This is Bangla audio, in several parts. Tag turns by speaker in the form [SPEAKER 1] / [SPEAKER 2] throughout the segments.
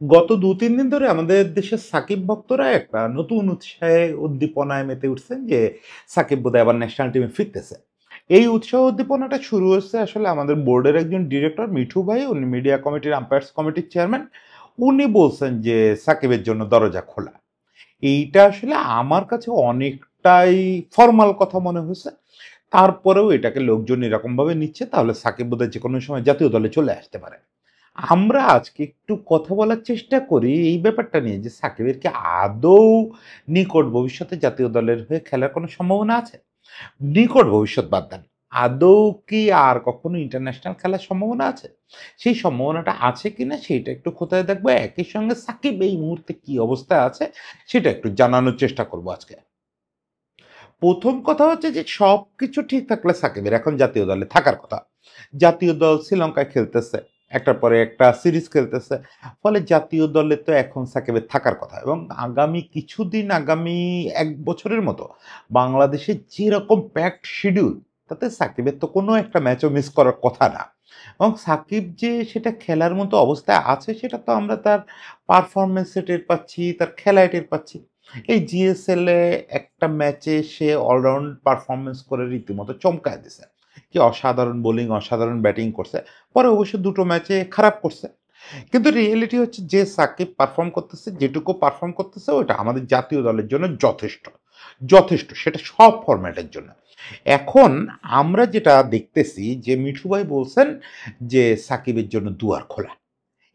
[SPEAKER 1] গত ২-৩ দিন ধরে আমাদের দেশের সাকিব ভক্তরা একটা নতুন উৎসাহে উদ্দীপনায় মেতে উঠছেন যে সাকিব বোধহয় আবার ন্যাশনাল টিমে ফিরতেছে। এই উৎসাহ উদ্দীপনাটা শুরু হচ্ছে আসলে আমাদের বোর্ডের একজন ডিরেক্টর মিঠু ভাই, উনি মিডিয়া কমিটির আম্পায়ার্স কমিটির চেয়ারম্যান। উনি বলছেন যে সাকিবের জন্য দরজা খোলা। এইটা আসলে আমার কাছে অনেকটাই ফরমাল কথা মনে হয়েছে। তারপরেও এটাকে লোকজন এরকমভাবে নিচ্ছে, তাহলে সাকিব বোধহয় যেকোনো সময় জাতীয় দলে চলে আসতে পারে। আমরা আজকে একটু কথা বলার চেষ্টা করি এই ব্যাপারটা নিয়ে যে সাকিবের কি আদৌ নিকট ভবিষ্যতে জাতীয় দলের হয়ে খেলার কোনো সম্ভাবনা আছে? নিকট ভবিষ্যৎ বাদ দেন। আদৌ কি আর কখনো ইন্টারন্যাশনাল খেলার সম্ভাবনা আছে? সেই সম্ভাবনাটা আছে কিনা সেইটা একটু খোঁতায় দেখবো। একই সঙ্গে সাকিব এই মুহূর্তে কি অবস্থায় আছে সেটা একটু জানানোর চেষ্টা করব আজকে। প্রথম কথা হচ্ছে যে সবকিছু ঠিক থাকলে সাকিবের এখন জাতীয় দলে থাকার কথা। জাতীয় দল শ্রীলঙ্কায় খেলতেছে। একটার পরে একটা সিরিজ খেলতেছে। ফলে জাতীয় দলে তো এখন সাকিবের থাকার কথা এবং আগামী কিছুদিন, আগামী ১ বছরের মতো বাংলাদেশের যেরকম প্যাকড শিডিউল, তাতে সাকিবের তো কোনো একটা ম্যাচও মিস করার কথা না। এবং সাকিব যে সেটা খেলার মতো অবস্থায় আছে সেটা তো আমরা তার পারফরম্যান্সে টের পাচ্ছি, তার খেলায় টের পাচ্ছি। এই জিএসএল এ একটা ম্যাচে সে অলরাউন্ড পারফরমেন্স করে রীতিমতো চমকায় দিছে। কি অসাধারণ বোলিং, অসাধারণ ব্যাটিং করছে। পরে অবশ্য দুটো ম্যাচে খারাপ করছে। কিন্তু রিয়েলিটি হচ্ছে যে সাকিব পারফর্ম করতেছে, যেটুকু পারফর্ম করতেছে ওটা আমাদের জাতীয় দলের জন্য যথেষ্ট। যথেষ্ট, সেটা সব ফরম্যাটের জন্য। এখন আমরা যেটা দেখতেছি যে মিঠু ভাই বলছেন যে সাকিবের জন্য দুয়ার খোলা।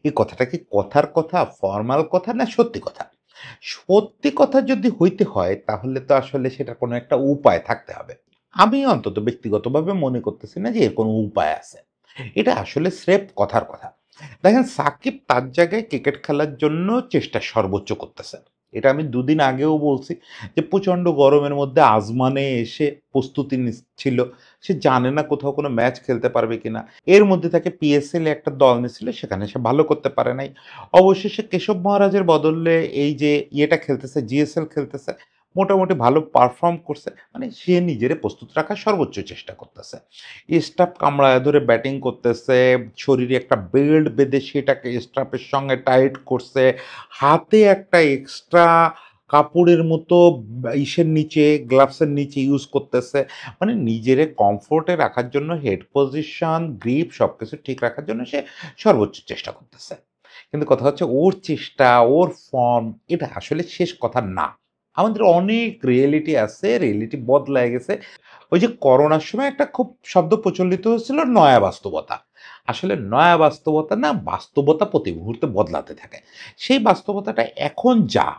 [SPEAKER 1] এই কথাটা কি কথার কথা, ফরমাল কথা না সত্যি কথা? সত্যি কথা যদি হইতে হয় তাহলে তো আসলে সেটার কোনো একটা উপায় থাকতে হবে। আমি অন্তত ব্যক্তিগতভাবে মনে করতেছি না যে এর কোনো উপায় আছে। এটা আসলে স্রেফ কথার কথা। দেখেন সাকিব তার জায়গায় ক্রিকেট খেলার জন্য চেষ্টা সর্বোচ্চ করতেছেন। এটা আমি দুদিন আগেও বলছি যে প্রচণ্ড গরমের মধ্যে আজমানে এসে প্রস্তুতি নিচ্ছিল। সে জানে না কোথাও কোনো ম্যাচ খেলতে পারবে কিনা। এর মধ্যে তাকে পিএসএল এ একটা দল নিয়েছিল, সেখানে সে ভালো করতে পারে নাই। অবশেষে কেশব মহারাজের বদলে এই যে ইয়েটা খেলতেছে, জিএসএল খেলতেছে, মোটামুটি ভালো পারফর্ম করছে। মানে সে নিজেরে প্রস্তুত রাখার সর্বোচ্চ চেষ্টা করতেছে। স্টাম্প কামড়ায় ধরে ব্যাটিং করতেছে, শরীরে একটা বেল্ট বেঁধে সেটাকে স্টাম্পের সঙ্গে টাইট করছে, হাতে একটা এক্সট্রা কাপড়ের মতো ইসের নিচে, গ্লাভসের নিচে ইউজ করতেছে। মানে নিজেরে কমফোর্টে রাখার জন্য হেড পজিশন, গ্রিপ সবকিছু ঠিক রাখার জন্য সে সর্বোচ্চ চেষ্টা করতেছে। কিন্তু কথা হচ্ছে ওর চেষ্টা, ওর ফর্ম এটা আসলে শেষ কথা না। আমাদের অনেক রিয়েলিটি আছে, রিয়েলিটি বদলায় গেছে। ওই যে করোনার সময় একটা খুব শব্দ প্রচলিত হয়েছিল নয়া বাস্তবতা। আসলে নয়া বাস্তবতা না, বাস্তবতা প্রতি মুহূর্তে বদলাতে থাকে। সেই বাস্তবতাটা এখন যা,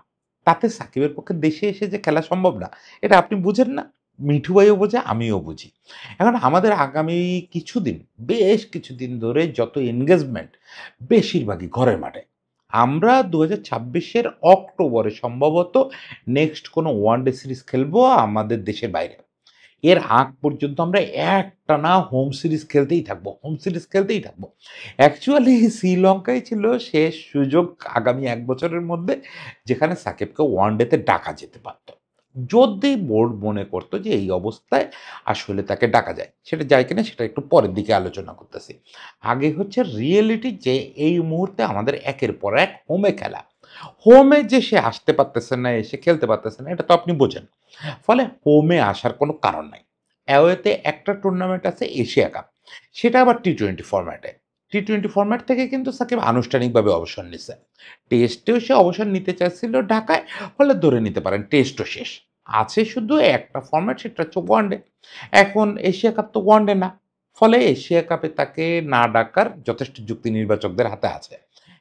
[SPEAKER 1] তাতে সাকিবের পক্ষে দেশে এসে যে খেলা সম্ভব না, এটা আপনি বুঝেন না। মিঠু ভাইও বোঝে, আমিও বুঝি। এখন আমাদের আগামী কিছুদিন, বেশ কিছুদিন ধরে যত এনগেজমেন্ট বেশিরভাগই ঘরের মাঠে। আমরা ২০২৬-এর অক্টোবরে সম্ভবত নেক্সট কোনো ওয়ানডে সিরিজ খেলবো আমাদের দেশের বাইরে। এর আগ পর্যন্ত আমরা একটানা হোম সিরিজ খেলতেই থাকবো, হোম সিরিজ খেলতেই থাকবো। অ্যাকচুয়ালি শ্রীলঙ্কাই ছিল শেষ সুযোগ আগামী ১ বছরের মধ্যে যেখানে সাকিবকে ওয়ানডেতে ডাকা যেতে পারত। যদি বোর্ড মনে করত যে এই অবস্থায় আসলে তাকে ডাকা যায়। সেটা যায় কিনা সেটা একটু পরের দিকে আলোচনা করতেছি। আগে হচ্ছে রিয়েলিটি যে এই মুহূর্তে আমাদের একের পর এক হোমে খেলা। হোমে যে সে আসতে পারতেছে না, এসে খেলতে পারতেছে না, এটা তো আপনি বোঝেন। ফলে হোমে আসার কোনো কারণ নাই। অ্যাওয়েতে একটা টুর্নামেন্ট আছে এশিয়া কাপ। সেটা আবার টি-টোয়েন্টি ফরম্যাটে। টি-টোয়েন্টি ফরম্যাট থেকে কিন্তু সাকিব আনুষ্ঠানিকভাবে অবসর নিছে। টেস্টেও সে অবসর নিতে চাচ্ছিল ঢাকায়, ফলে ধরে নিতে পারেন টেস্টও শেষ। আছে শুধু একটা ফরম্যাট, সেটা হচ্ছে ওয়ানডে। এখন এশিয়া কাপ তো ওয়ানডে না। ফলে এশিয়া কাপে তাকে না ডাকার যথেষ্ট যুক্তি নির্বাচকদের হাতে আছে।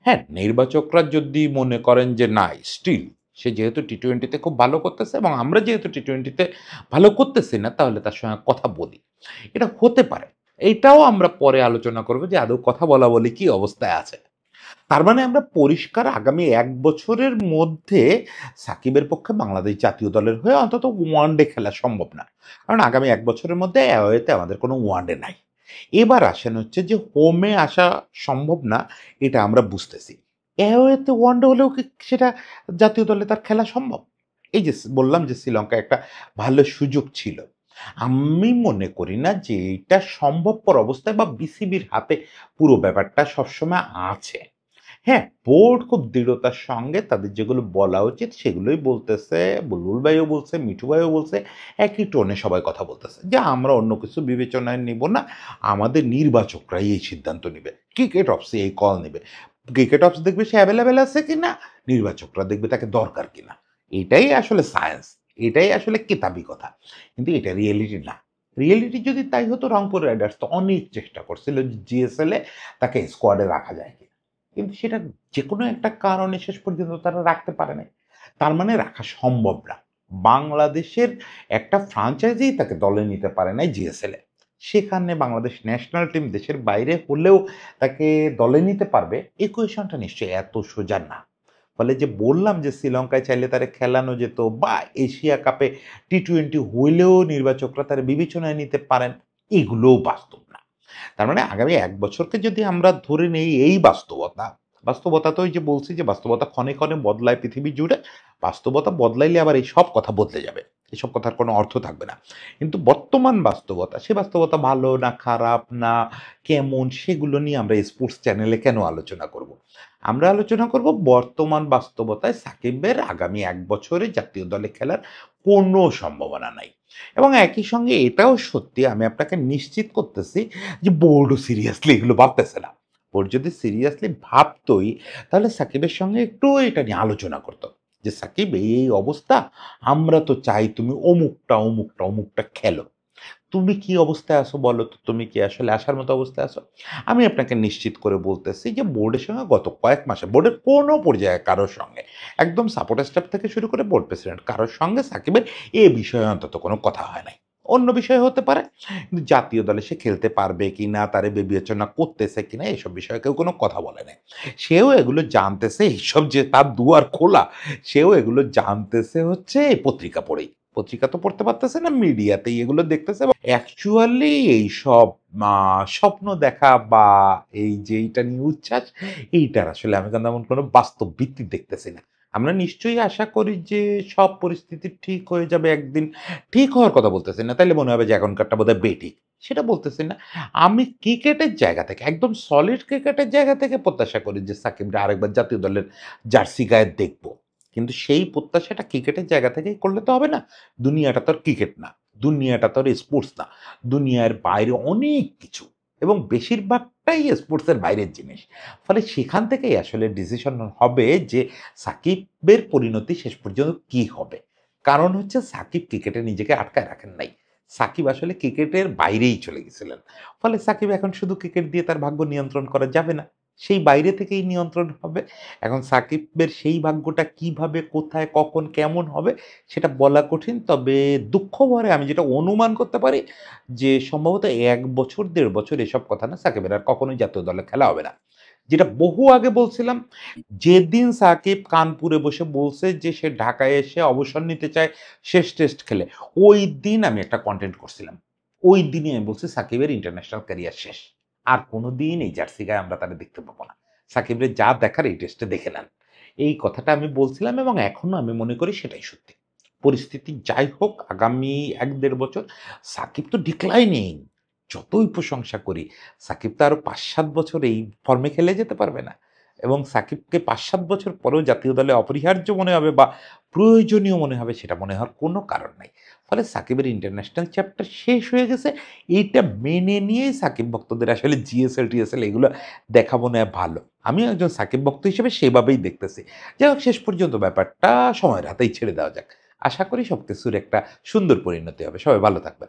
[SPEAKER 1] হ্যাঁ, নির্বাচকরা যদি মনে করেন যে না, স্টিল সে যেহেতু টি-টোয়েন্টিতে খুব ভালো করতেছে এবং আমরা যেহেতু টি-টোয়েন্টিতে ভালো করতেছি না, তাহলে তার সঙ্গে কথা বলি। এটা হতে পারে। এইটাও আমরা পরে আলোচনা করব যে আদৌ কথা বলা-বলি কি অবস্থায় আছে। তার মানে আমরা পরিষ্কার আগামী ১ বছরের মধ্যে সাকিবের পক্ষে বাংলাদেশ জাতীয় দলের হয়ে অন্তত ওয়ানডে খেলা সম্ভব না। কারণ আগামী ১ বছরের মধ্যে অ্যাওয়েতে আমাদের কোনো ওয়ানডে নাই। এবার আসেন হচ্ছে যে হোমে আসা সম্ভব না, এটা আমরা বুঝতেছি। অ্যাওয়েতে ওয়ানডে হলেও কি সেটা জাতীয় দলে তার খেলা সম্ভব? এই যে বললাম যে শ্রীলঙ্কায় একটা ভালো সুযোগ ছিল। আমি মনে করি না যে এইটা সম্ভবপর অবস্থায় বা বিসিবির হাতে পুরো ব্যাপারটা সবসময় আছে। হ্যাঁ, বোর্ড খুব দৃঢ়তার সঙ্গে তাদের যেগুলো বলা উচিত সেগুলোই বলতেছে। বুলবুল ভাইও বলছে, মিঠু ভাইও বলছে। একই টোনে সবাই কথা বলতেছে যে, "আমরা অন্য কিছু বিবেচনায় নিব না। আমাদের নির্বাচকরাই এই সিদ্ধান্ত নিবে। ক্রিকেট অফিসে এই কল নিবে। ক্রিকেট অফিস দেখবে সে এভেইলেবল আছে কিনা, নির্বাচকরা দেখবে তাকে দরকার কিনা।" এটাই আসলে সায়েন্স। এটাই আসলে কেতাবি কথা। কিন্তু এটা রিয়েলিটি না। রিয়েলিটি যদি তাই হতো রংপুর রাইডার্স তো অনেক চেষ্টা করছিল যে জিএসএল এ তাকে স্কোয়াডে রাখা যায় কিনা। কিন্তু সেটা যেকোনো একটা কারণে শেষ পর্যন্ত তারা রাখতে পারে নাই। তার মানে রাখা সম্ভব না। বাংলাদেশের একটা ফ্র্যাঞ্চাইজি তাকে দলে নিতে পারে নাই জিএসএল এ। সেখানে বাংলাদেশ ন্যাশনাল টিম দেশের বাইরে হলেও তাকে দলে নিতে পারবে, ইকুয়েশনটা নিশ্চয়ই এত সোজা না। ফলে যে বললাম যে শ্রীলঙ্কায় চাইলে তারে খেলানো যেত বা এশিয়া কাপে টি-20 হইলেও নির্বাচকরা তারে বিবেচনায় নিতে পারেন, এগুলোও বাস্তব না। তার মানে আগামী ১ বছরকে যদি আমরা ধরে নেই এই বাস্তবতা, বাস্তবতা তো ওই যে বলছি যে বাস্তবতা ক্ষণে, ক্ষণে বদলায় পৃথিবী জুড়ে। বাস্তবতা বদলাইলে আবার এই সব কথা বদলে যাবে। এসব কথার কোনো অর্থ থাকবে না। কিন্তু বর্তমান বাস্তবতা, সে বাস্তবতা ভালো না খারাপ না কেমন সেগুলো নিয়ে আমরা স্পোর্টস চ্যানেলে কেন আলোচনা করব? আমরা আলোচনা করব বর্তমান বাস্তবতায় সাকিবের আগামী ১ বছরে জাতীয় দলে খেলার কোনো সম্ভাবনা নাই। এবং একই সঙ্গে এটাও সত্যি আমি আপনাকে নিশ্চিত করতেছি যে বোর্ডও সিরিয়াসলি এগুলো ভাবতেছে না। বোর্ড যদি সিরিয়াসলি ভাবতই তাহলে সাকিবের সঙ্গে একটু এটা নিয়ে আলোচনা করত। যে সাকিব এই অবস্থা, আমরা তো চাই তুমি অমুকটা, অমুকটা, অমুকটা খেলো। তুমি কি অবস্থায় আছো বলো তো? তুমি কি আসলে আসার মতো অবস্থায় আছো? আমি আপনাকে নিশ্চিত করে বলতেছি যে বোর্ডের সঙ্গে গত কয়েক মাসে বোর্ডের কোনো পর্যায়ে কারোর সঙ্গে একদম সাপোর্ট স্টাফ থেকে শুরু করে বোর্ড প্রেসিডেন্ট কারোর সঙ্গে সাকিবের এ বিষয়ে অন্তত কোনো কথা হয় নাই। অন্য বিষয় হতে পারে। কিন্তু জাতীয় দলে সে খেলতে পারবে কিনা, তারে বিবেচনা করতেছে কিনা এসব বিষয়ে কেউ কোনো কথা বলে নাই। সেও এগুলো জানতেছে এইসব যে তার দুয়ার খোলা, সেও এগুলো জানতেছে হচ্ছে এই পত্রিকা পড়েই। পত্রিকা তো পড়তে পারতেছে না, মিডিয়াতেই এগুলো দেখতেছে এবং অ্যাকচুয়ালি এইসব স্বপ্ন দেখা বা এই যে এইটা নিয়ে উচ্ছ্বাস, এইটার আসলে আমি কিন্তু এমন কোনো বাস্তব ভিত্তি দেখতেছি না। আমরা নিশ্চয়ই আশা করি যে সব পরিস্থিতি ঠিক হয়ে যাবে একদিন। ঠিক হওয়ার কথা বলতেছি না, তাইলে মনে হবে যে এখনকারটা বোধহয় বেঠিক। সেটা বলতেছি না। আমি ক্রিকেটের জায়গা থেকে একদম সলিড ক্রিকেটের জায়গা থেকে প্রত্যাশা করি যে সাকিবরে আরেকবার জাতীয় দলের জার্সি গায়ে দেখব। কিন্তু সেই প্রত্যাশাটা ক্রিকেটের জায়গা থেকেই করলে তো হবে না। দুনিয়াটা তো আর ক্রিকেট না। দুনিয়াটা তো আর স্পোর্টস না। দুনিয়ার বাইরে অনেক কিছু এবং বেশিরভাগটাই স্পোর্টসের বাইরের জিনিস। ফলে সেখান থেকেই আসলে ডিসিশন হবে যে সাকিবের পরিণতি শেষ পর্যন্ত কি হবে। কারণ হচ্ছে সাকিব ক্রিকেটে নিজেকে আটকায় রাখেন নাই। সাকিব আসলে ক্রিকেটের বাইরেই চলে গেছিলেন। ফলে সাকিব এখন শুধু ক্রিকেট দিয়ে তার ভাগ্য নিয়ন্ত্রণ করা যাবে না। সেই বাইরে থেকেই নিয়ন্ত্রণ হবে। এখন সাকিবের সেই ভাগ্যটা কিভাবে, কোথায়, কখন, কেমন হবে সেটা বলা কঠিন। তবে দুঃখ ভরে আমি যেটা অনুমান করতে পারি যে সম্ভবত ১ বছর ১.৫ বছর এসব কথা না সাকিবের আর কখনোই জাতীয় দলে খেলা হবে না। যেটা বহু আগে বলছিলাম, যেদিন সাকিব কানপুরে বসে বলছে যে সে ঢাকায় এসে অবসর নিতে চায় শেষ টেস্ট খেলে, ওই দিন আমি একটা কনটেন্ট করছিলাম। ওই দিনই আমি বলছি সাকিবের ইন্টারন্যাশনাল ক্যারিয়ার শেষ। আর কোনদিন এই জার্সি গায়ে আমরা তারে দেখতে পাবো না। সাকিবের যা দেখার এই টেস্টে দেখে নেন। এই কথাটা আমি বলছিলাম এবং এখনো আমি মনে করি সেটাই সত্যি। পরিস্থিতি যাই হোক আগামী ১-১.৫ বছর সাকিব তো ডিক্লাইনিং। যতই প্রশংসা করি, সাকিব তো আরো ৫-৭ বছর এই ফর্মে খেলে যেতে পারবে না। এবং সাকিবকে ৫-৭ বছর পরেও জাতীয় দলে অপরিহার্য মনে হবে বা প্রয়োজনীয় মনে হবে সেটা মনে হওয়ার কোনো কারণ নাই। ফলে সাকিবের ইন্টারন্যাশনাল চ্যাপ্টার শেষ হয়ে গেছে। এইটা মেনে নিয়েই সাকিব ভক্তদের আসলে জিএসএল-টিএসএল এগুলো দেখা মনে হয় ভালো। আমিও একজন সাকিব ভক্ত হিসেবে সেভাবেই দেখতেছি। যাই হোক শেষ পর্যন্ত ব্যাপারটা সময়ের হাতেই ছেড়ে দেওয়া যাক। আশা করি সবকিছুর একটা সুন্দর পরিণতি হবে। সবাই ভালো থাকবেন।